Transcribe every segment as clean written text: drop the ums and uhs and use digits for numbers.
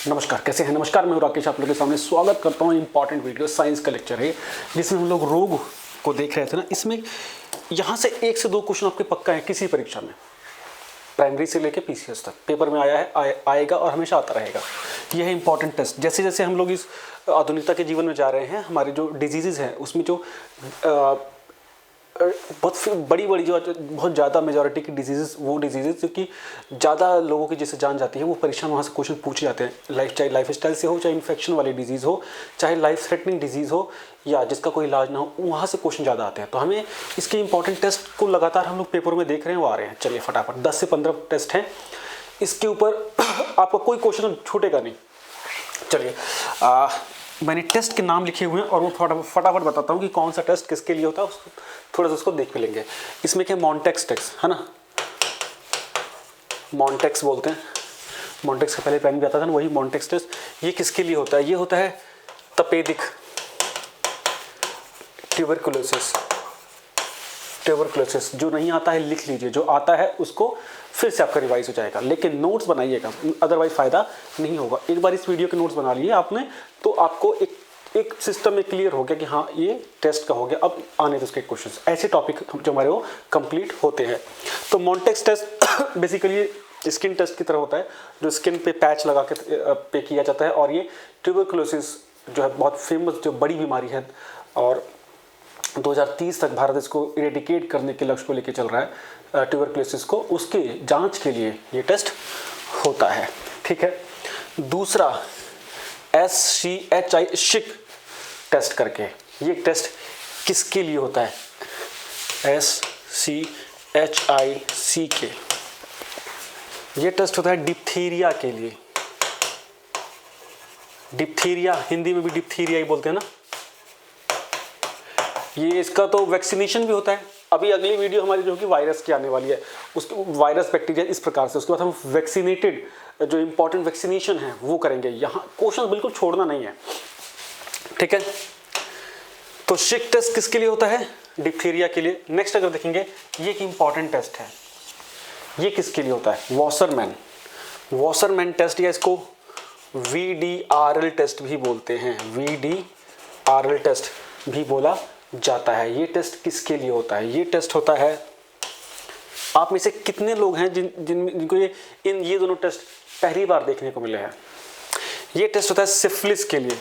नमस्कार, कैसे हैं? नमस्कार, मैं हूं राकेश, आप लोगों के सामने स्वागत करता हूं। इंपॉर्टेंट वीडियो साइंस का लेक्चर है जिसमें हम लोग रोग को देख रहे थे ना। इसमें यहाँ से 1 से 2 क्वेश्चन आपके पक्का है किसी परीक्षा में, प्राइमरी से लेके पीसीएस तक पेपर में आया है, आएगा और हमेशा आता रहेगा। यह है इंपॉर्टेंट टेस्ट। जैसे जैसे हम लोग इस आधुनिकता के जीवन में जा रहे हैं, हमारे जो डिजीज़ हैं उसमें जो बहुत बड़ी बड़ी जो बहुत ज़्यादा मेजॉरिटी की डिजीज़, वो डिजीज़ जो कि ज़्यादा लोगों की जैसे जान जाती है, वो परीक्षा में वहाँ से क्वेश्चन पूछे जाते हैं। चाहे लाइफ स्टाइल से हो, चाहे इन्फेक्शन वाली डिजीज़ हो, चाहे लाइफ थ्रेटनिंग डिजीज़ हो या जिसका कोई इलाज ना हो, वहाँ से क्वेश्चन ज़्यादा आते हैं। तो हमें इसके इंपॉर्टेंट टेस्ट को लगातार हम लोग पेपर में देख रहे हैं, वो आ रहे हैं। चलिए फटाफट 10 से 15 टेस्ट हैं इसके ऊपर। आपका कोई क्वेश्चन छूटेगा नहीं। चलिए मैंने टेस्ट के नाम लिखे हुए हैं और वो फटाफट बताता हूँ कि कौन सा टेस्ट किसके लिए होता है, उसको थोड़ा सा उसको देख भी लेंगे। इसमें क्या मॉन्टेक्स टेस्ट है ना, मॉन्टेक्स बोलते हैं। मॉन्टेक्स का पहले पेन भी आता था ना, वही मॉन्टेक्स टेस्ट। ये किसके लिए होता है? ये होता है तपेदिक, ट्यूबरकुलोसिस। जो नहीं आता है लिख लीजिए, जो आता है उसको फिर से आपका रिवाइज हो जाएगा, लेकिन नोट्स बनाइएगा, अदरवाइज फ़ायदा नहीं होगा। एक बार इस वीडियो के नोट्स बना लिए आपने तो आपको एक सिस्टम में क्लियर हो गया कि हाँ ये टेस्ट का हो गया। अब आने तो उसके क्वेश्चंस, ऐसे टॉपिक जो हमारे वो कंप्लीट होते हैं। तो Mantoux test basically skin test की तरह होता है, जो स्किन पे पैच लगा के पे किया जाता है। और ये ट्यूबरकुलोसिस जो है बहुत फेमस, जो बड़ी बीमारी है, और 2030 तक भारत इसको इरेडिकेट करने के लक्ष्य को लेकर चल रहा है, ट्यूबरकुलोसिस को। उसके जांच के लिए ये टेस्ट होता है, ठीक है। दूसरा SCHI शिक टेस्ट करके, ये टेस्ट किसके लिए होता है? SCHICK, ये टेस्ट होता है डिप्थीरिया के लिए। डिप्थीरिया हिंदी में भी डिप्थीरिया ही बोलते हैं ना। ये इसका तो वैक्सीनेशन भी होता है। अभी अगली वीडियो हमारी जो कि वायरस की आने वाली है, उसके वायरस बैक्टीरिया इस प्रकार से, उसके बाद हम वैक्सीनेटेड जो इंपॉर्टेंट वैक्सीनेशन है वो करेंगे। यहाँ क्वेश्चन बिल्कुल छोड़ना नहीं है, ठीक है। तो शिक टेस्ट किसके लिए होता है? डिप्थीरिया के लिए। नेक्स्ट अगर देखेंगे, ये एक इंपॉर्टेंट टेस्ट है, ये किसके लिए होता है? वॉसरमैन टेस्ट, या इसको VDRL टेस्ट भी बोलते हैं, VDRL टेस्ट भी बोला जाता है। ये टेस्ट किसके लिए होता है? ये टेस्ट होता है, आप में से कितने लोग हैं जिनको ये दोनों टेस्ट पहली बार देखने को मिले हैं? ये टेस्ट होता है सिफिलिस के लिए।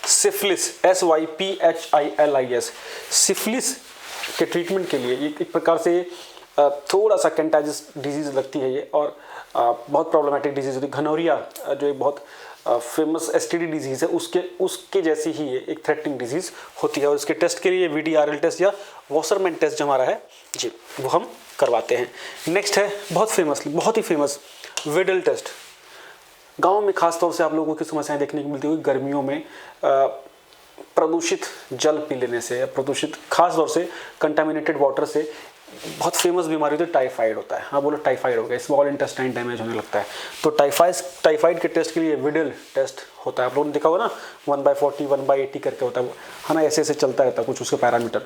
सिफिलिस, SYPHILIS, सिफिलिस के ट्रीटमेंट के लिए। ये एक प्रकार से थोड़ा सा कंटाजियस डिजीज लगती है ये, और बहुत प्रॉब्लमेटिक डिजीज होती है। घनौरिया जो एक बहुत फेमस STD डिजीज है, उसके जैसी ही ये एक थ्रेटनिंग डिजीज होती है। और इसके टेस्ट के लिए VDRL टेस्ट या वॉसरमैन टेस्ट जो हमारा है जी, वो हम करवाते हैं। नेक्स्ट है बहुत ही फेमस विडल टेस्ट। गांव में खासतौर से आप लोगों की समस्याएं देखने को मिलती होगी गर्मियों में, प्रदूषित जल पी लेने से, या प्रदूषित खासतौर से कंटामिनेटेड वाटर से बहुत फेमस बीमारी होती है, टाइफाइड होता है। हाँ बोलो, टाइफाइड हो गया, स्मॉल इंटेस्टाइन डैमेज होने लगता है। तो टाइफाइड के टेस्ट के लिए विडल टेस्ट होता है। आप लोगों ने देखा होगा ना, 1/40 1/80 करके होता है, है ना, ऐसे ऐसे चलता रहता है कुछ उसके पैरामीटर।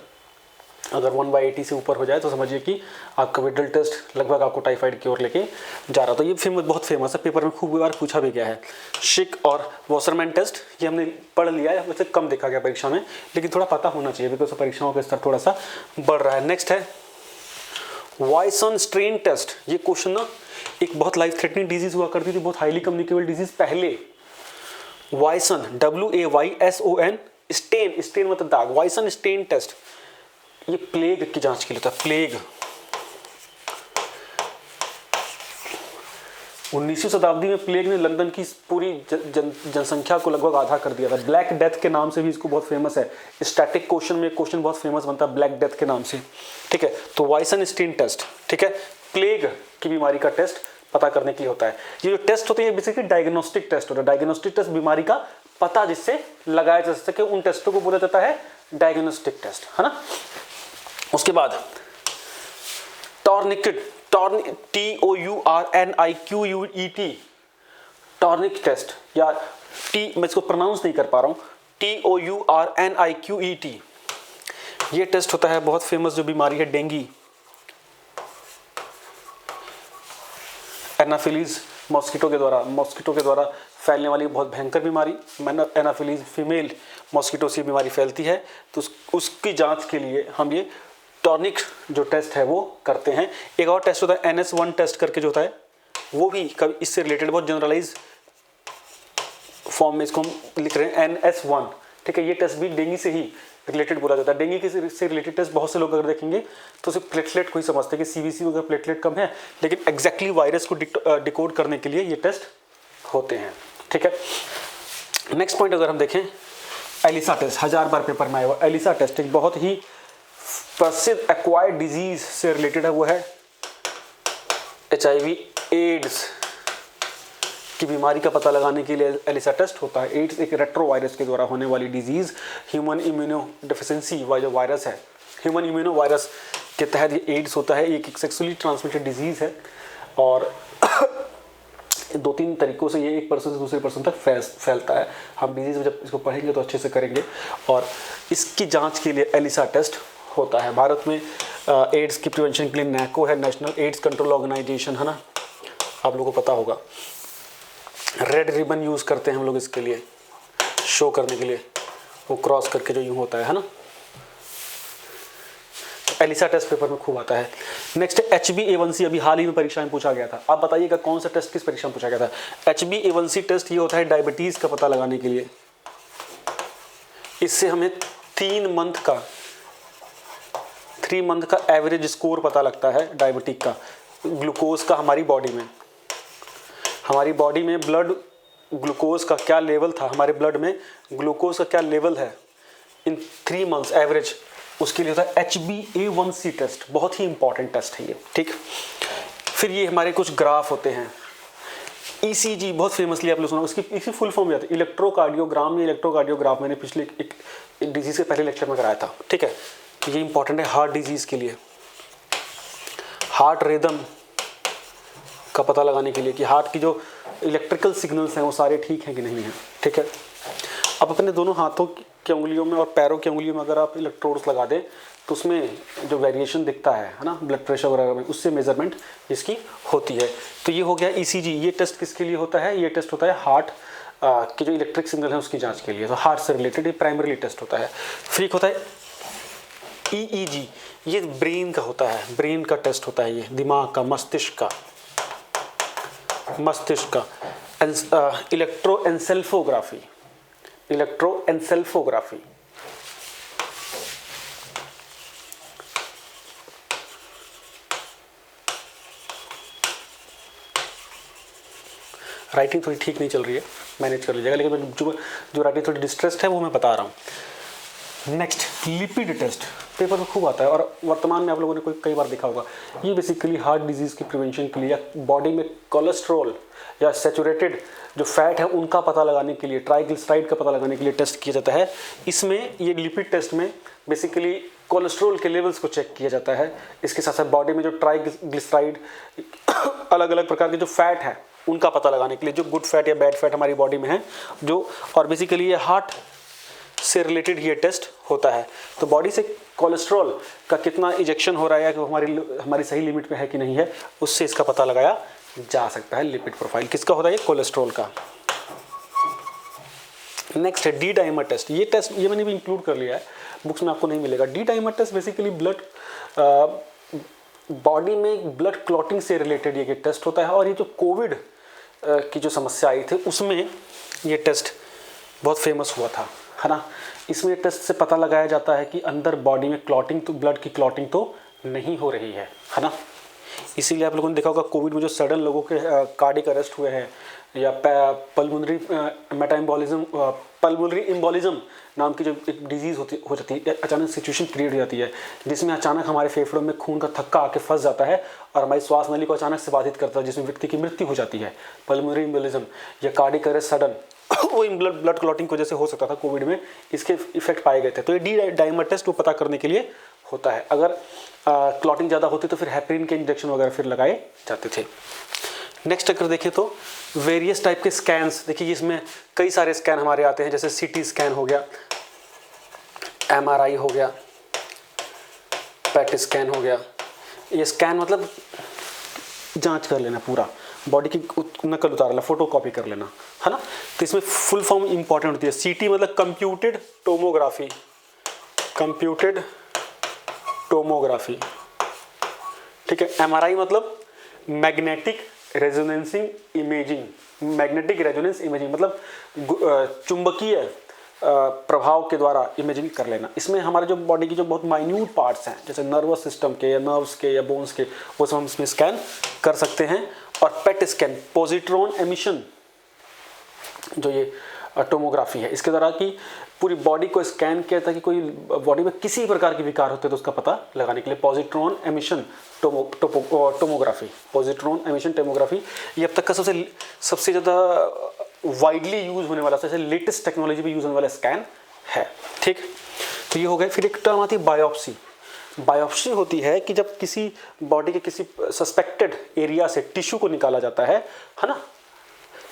अगर 1/80 से ऊपर हो जाए तो समझिए कि आपका विडल टेस्ट लगभग आपको टाइफाइड की ओर लेके जा रहा। तो ये बहुत फेमस है, पेपर में खूब बार पूछा भी गया है। शिक और वॉसरमैन टेस्ट ये हमने पढ़ लिया है, वैसे कम देखा गया परीक्षा में, लेकिन थोड़ा पता होना चाहिए बिकॉज परीक्षाओं का स्तर थोड़ा सा बढ़ रहा है। नेक्स्ट है वाइसन स्ट्रेन टेस्ट। ये क्वेश्चन ना, एक बहुत लाइफ थ्रेटनिंग डिजीज हुआ करती थी, बहुत हाईली कम्युनिकेबल डिजीज पहले। वाइसन, WAYSON, स्टेन मतलब दाग, वाइसन स्टेन टेस्ट, ये प्लेग की जांच के लिए होता है। प्लेग 19वीं शताब्दी में प्लेग ने लंदन की पूरी जनसंख्या को लगभग आधा कर दिया था। ब्लैक डेथ के नाम से भी इसको बहुत फेमस है। स्टैटिक क्वेश्चन में क्वेश्चन बहुत फेमस बनता है ब्लैक डेथ के नाम से, ठीक है। तो वाइसन स्टेन टेस्ट, ठीक है, प्लेग की बीमारी का टेस्ट पता करने के लिए होता है। ये जो टेस्ट होते हैं बेसिकली डायग्नोस्टिक टेस्ट होता है। डायग्नोस्टिक टेस्ट बीमारी का पता जिससे लगाया जा सके, उन टेस्टों को बोला जाता है डायग्नोस्टिक टेस्ट, है ना। उसके बाद टॉर्निकेट, TOURNIQUET, टॉर्निक टेस्ट, या मैं इसको प्रोनाउंस नहीं कर पा रहा हूँ, TOURNIQET, ये टेस्ट होता है। बहुत फेमस जो बीमारी है डेंगी, एनाफिलीज मॉस्किटो के द्वारा फैलने वाली बहुत भयंकर बीमारी एनाफिलीज फीमेल मॉस्किटो से बीमारी फैलती है, तो उसकी जांच के लिए हम ये टॉनिक जो टेस्ट है वो करते हैं। एक और टेस्ट होता है NS1 टेस्ट करके जो होता है, वो भी कभी इससे रिलेटेड बहुत जनरलाइज फॉर्म में इसको हम लिख रहे हैं NS1, ठीक है। ये टेस्ट भी डेंगू से ही रिलेटेड बोला जाता है। डेंगू से रिलेटेड टेस्ट बहुत से लोग अगर देखेंगे तो सिर्फ प्लेटलेट को ही समझते हैं कि CBC वगैरह प्लेटलेट कम है, लेकिन एग्जैक्टली वायरस को डिकोड करने के लिए ये टेस्ट होते हैं, ठीक है। नेक्स्ट पॉइंट अगर हम देखें, एलिसा टेस्ट 1000 बार पेपर में आया हुआ एलिसा टेस्ट एक बहुत ही प्रसिद्ध एक्वायर्ड डिजीज से रिलेटेड है, वो है HIV एड्स की बीमारी का पता लगाने के लिए एलिसा टेस्ट होता है। एड्स एक रेट्रोवायरस के द्वारा होने वाली डिजीज, ह्यूमन इम्यूनो डिफिशिएंसी जो वायरस है, ह्यूमन इम्यूनो वायरस के तहत ये एड्स होता है। ये एक सेक्सुअली ट्रांसमिटेड डिजीज है और 2-3 तरीकों से ये एक पर्सन से दूसरे पर्सन तक फैलता है। हम डिजीज में जब इसको पढ़ेंगे तो अच्छे से करेंगे, और इसकी जांच के लिए एलिसा टेस्ट होता है। भारत में एड्स की प्रिवेंशन के लिए NACO है, नेशनल एड्स कंट्रोल ऑर्गेनाइजेशन, है ना, आप लोगों को पता होगा। रेड रिबन यूज़ करते हैं हम लोग इसके लिए, शो करने के लिए, वो क्रॉस करके जो यूँ होता है ना। एलिसा टेस्ट पेपर में खूब आता है। नेक्स्ट HbA1c, अभी हाल ही में परीक्षा में पूछा गया था। आप बताइएगा कौन सा टेस्ट किस परीक्षा में पूछा गया था। HbA1c टेस्ट ये होता है डायबिटीज़ का पता लगाने के लिए। इससे हमें 3 मंथ का एवरेज स्कोर पता लगता है डायबिटिक का, ग्लूकोज का। हमारी बॉडी में ब्लड ग्लूकोज का क्या लेवल था, हमारे ब्लड में ग्लूकोज का क्या लेवल है इन 3 मंथ्स एवरेज, उसके लिए होता है HbA1c टेस्ट। बहुत ही इंपॉर्टेंट टेस्ट है ये, ठीक। फिर ये हमारे कुछ ग्राफ होते हैं। ECG बहुत फेमसली आप लोग सुना, इसकी फुल फॉर्म आता है इलेक्ट्रोकार्डियोग्राम या इलेक्ट्रोकार्डियोग्राफ। मैंने पिछले एक डिजीज के पहले लेक्चर में कराया था, ठीक है। ये इंपॉर्टेंट है हार्ट डिजीज़ के लिए। हार्ट रिदम का पता लगाने के लिए कि हार्ट की जो इलेक्ट्रिकल सिग्नल्स हैं वो सारे ठीक हैं कि नहीं हैं, ठीक है। अब अपने दोनों हाथों की उंगलियों में और पैरों की उंगलियों में अगर आप इलेक्ट्रोड्स लगा दें तो उसमें जो वेरिएशन दिखता है ना, ब्लड प्रेशर वगैरह में, उससे मेजरमेंट इसकी होती है। तो ये हो गया ECG। ये टेस्ट किसके लिए होता है? ये टेस्ट होता है हार्ट की जो इलेक्ट्रिक सिग्नल है उसकी जाँच के लिए। तो हार्ट से रिलेटेड ये प्राइमरीली टेस्ट होता है। फिर एक होता है EEG, ये ब्रेन का होता है, ब्रेन का टेस्ट होता है, ये दिमाग का, मस्तिष्क का। इलेक्ट्रोएन्सेफलोग्राफी राइटिंग थोड़ी ठीक नहीं चल रही है, मैनेज कर लीजिएगा, लेकिन जो राइटिंग थोड़ी डिस्ट्रेस्ड है वो मैं बता रहा हूँ। नेक्स्ट लिपिड टेस्ट पेपर में खूब आता है और वर्तमान में आप लोगों ने कई बार देखा होगा। ये बेसिकली हार्ट डिजीज़ की प्रिवेंशन के लिए या बॉडी में कोलेस्ट्रॉल या सैचुरेटेड जो फैट है उनका पता लगाने के लिए, ट्राइग्लिसराइड का पता लगाने के लिए टेस्ट किया जाता है। इसमें ये लिपिड टेस्ट में बेसिकली कोलेस्ट्रॉल के लेवल्स को चेक किया जाता है। इसके साथ साथ बॉडी में जो ट्राइग्लिसराइड अलग अलग प्रकार के जो फैट है उनका पता लगाने के लिए, जो गुड फैट या बैड फैट हमारी बॉडी में है जो, और बेसिकली ये हार्ट से रिलेटेड ये टेस्ट होता है। तो बॉडी से कोलेस्ट्रॉल का कितना इजेक्शन हो रहा है कि हमारी सही लिमिट में है कि नहीं है, उससे इसका पता लगाया जा सकता है। लिपिड प्रोफाइल किसका होता है? ये कोलेस्ट्रॉल का। नेक्स्ट है डी डाइमर टेस्ट। ये टेस्ट ये मैंने भी इंक्लूड कर लिया है, बुक्स में आपको नहीं मिलेगा। D dimer test basically body में ब्लड क्लॉटिंग से रिलेटेड ये टेस्ट होता है। और ये जो कोविड की जो समस्या आई थी उसमें ये टेस्ट बहुत फेमस हुआ था, है ना। इसमें टेस्ट से पता लगाया जाता है कि अंदर बॉडी में क्लॉटिंग, तो ब्लड की क्लॉटिंग तो नहीं हो रही है ना। इसीलिए आप लोगों ने देखा होगा कोविड में जो सडन लोगों के कार्डिक अरेस्ट हुए हैं या पल्मोनरी एम्बोलिज्म नाम की जो एक डिजीज़ हो जाती है, अचानक सिचुएशन क्रिएट हो जाती है जिसमें अचानक हमारे फेफड़ों में खून का थक्का आके फंस जाता है और हमारी श्वास नली को अचानक से बाधित करता है, जिसमें व्यक्ति की मृत्यु हो जाती है। पल्मोनरी एम्बोलिज्म या कार्डिक अरेस्ट सडन वो ब्लड क्लॉटिंग की वजह से हो सकता था कोविड में, इसके इफेक्ट पाए गए थे। तो ये डी डाइमर टेस्ट वो पता करने के लिए होता है। अगर क्लॉटिंग ज़्यादा होती तो फिर हेपरिन के इंजेक्शन वगैरह फिर लगाए जाते थे। नेक्स्ट अगर देखें तो वेरियस टाइप के स्कैन्स, देखिए इसमें कई सारे स्कैन हमारे आते हैं, जैसे CT स्कैन हो गया, MRI हो गया, PET स्कैन हो गया। ये स्कैन मतलब जांच कर लेना पूरा बॉडी की नकल उतार लेना, फोटो कॉपी कर लेना, है ना। तो इसमें फुल फॉर्म इंपॉर्टेंट होती है। सीटी मतलब कंप्यूटेड टोमोग्राफी, कंप्यूटेड टोमोग्राफी, ठीक है। एमआरआई मतलब magnetic resonancing imaging, magnetic resonance imaging मतलब चुंबकीय प्रभाव के द्वारा इमेजिंग कर लेना। इसमें हमारे जो बॉडी की जो बहुत माइन्यूट पार्ट्स हैं, जैसे नर्वस सिस्टम के या नर्व्स के या बोन्स के, वो सब हम इसमें स्कैन कर सकते हैं। और पेट स्कैन, पॉजिट्रॉन एमिशन, जो ये टोमोग्राफी है, इसके द्वारा कि पूरी बॉडी को स्कैन किया ताकि कोई बॉडी में किसी प्रकार के विकार होते हैं तो उसका पता लगाने के लिए positron emission tomography, positron emission tomography, ये अब तक का सबसे ज़्यादा वाइडली यूज होने वाला, सबसे लेटेस्ट टेक्नोलॉजी में यूज होने वाला स्कैन है, ठीक। तो ये हो गया। फिर एक टर्म आती है बायोप्सी। बायोप्सी होती है कि जब किसी बॉडी के किसी सस्पेक्टेड एरिया से टिश्यू को निकाला जाता है ना,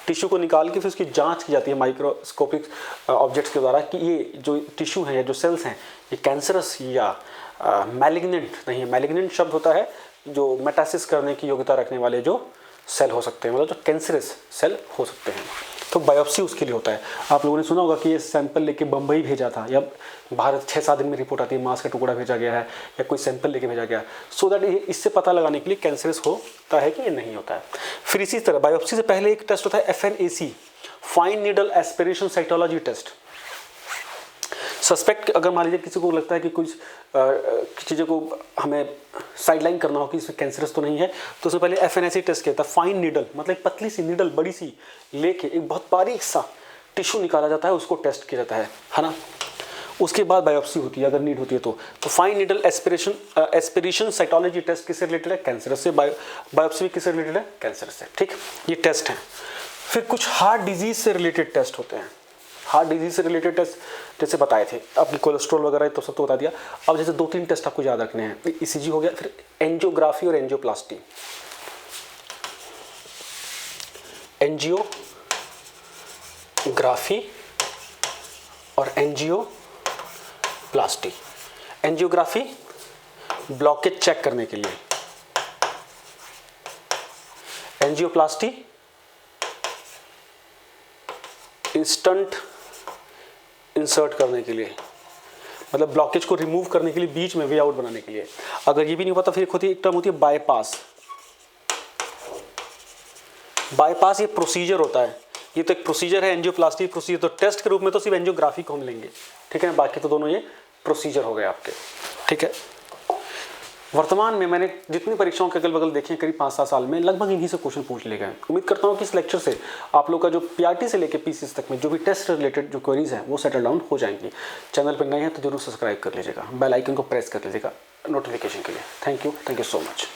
टिश्यू को निकाल के फिर उसकी जांच की जाती है माइक्रोस्कोपिक ऑब्जेक्ट्स के द्वारा कि ये जो टिश्यू है या जो सेल्स हैं ये कैंसरस या मैलिग्नेंट नहीं है। मैलिग्नेंट शब्द होता है जो मेटासिस करने की योग्यता रखने वाले जो सेल हो सकते हैं, मतलब जो कैंसरस सेल हो सकते हैं। तो बायोप्सी उसके लिए होता है। आप लोगों ने सुना होगा कि ये सैंपल लेके बम्बई भेजा था, या भारत 6-7 दिन में रिपोर्ट आती है मांस का टुकड़ा भेजा गया है या कोई सैंपल लेके भेजा गया, सो दैट इससे पता लगाने के लिए कैंसरस होता है कि ये नहीं होता है। फिर इसी तरह बायोप्सी से पहले एक टेस्ट होता है FNAC, fine needle aspiration cytology test. Suspect अगर मान लीजिए किसी को लगता है कि कुछ चीज़ों को हमें साइडलाइन करना हो कि इसमें कैंसरस तो नहीं है, तो उससे पहले FNAC टेस्ट किया था। फाइन नीडल मतलब पतली सी नीडल बड़ी सी लेके एक बहुत बारीक सा टिश्यू निकाला जाता है, उसको टेस्ट किया जाता है ना। उसके बाद बायोप्सी होती है अगर नीड होती है तो fine needle aspiration cytology test किससे रिलेटेड है? कैंसरस से। बायोप्सी भी किससे रिलेटेड है? कैंसर से, ठीक। ये टेस्ट हैं। फिर कुछ हार्ट डिजीज से रिलेटेड टेस्ट होते हैं। हार्ट डिजीज से रिलेटेड टेस्ट जैसे बताए थे, आपकी कोलेस्ट्रॉल वगैरह तो सब तो बता दिया। अब जैसे 2-3 टेस्ट आपको याद रखने हैं, ECG हो गया, फिर एंजियोग्राफी और एंजियोप्लास्टी। एंजियोग्राफी और एंजियोप्लास्टी। एंजियोग्राफी ब्लॉकेज चेक करने के लिए, एंजियोप्लास्टी इंस्टेंट इंसर्ट करने के लिए, मतलब ब्लॉकेज को रिमूव करने के लिए, बीच में वे आउट बनाने के लिए। अगर ये भी नहीं पता फिर एक टर्म होती है बाईपास। बाईपास ये प्रोसीजर होता है, ये तो एक प्रोसीजर है एंजियोप्लास्टी प्रोसीजर। तो टेस्ट के रूप में तो सिर्फ एंजियोग्राफी को हम लेंगे, ठीक है, बाकी तो दोनों ये प्रोसीजर हो गए आपके, ठीक है। वर्तमान में मैंने जितनी परीक्षाओं के अगल बगल देखे हैं करीब 5-7 साल में, लगभग इन्हीं से क्वेश्चन पूछ लिए गए। उम्मीद करता हूँ कि इस लेक्चर से आप लोग का जो PRT से लेकर PCS तक में जो भी टेस्ट रिलेटेड जो क्वेरीज हैं वो सेटल डाउन हो जाएंगी। चैनल पर नए हैं तो जरूर सब्सक्राइब कर लीजिएगा, बेल आइकन को प्रेस कर लीजिएगा नोटिफिकेशन के लिए। Thank you so much.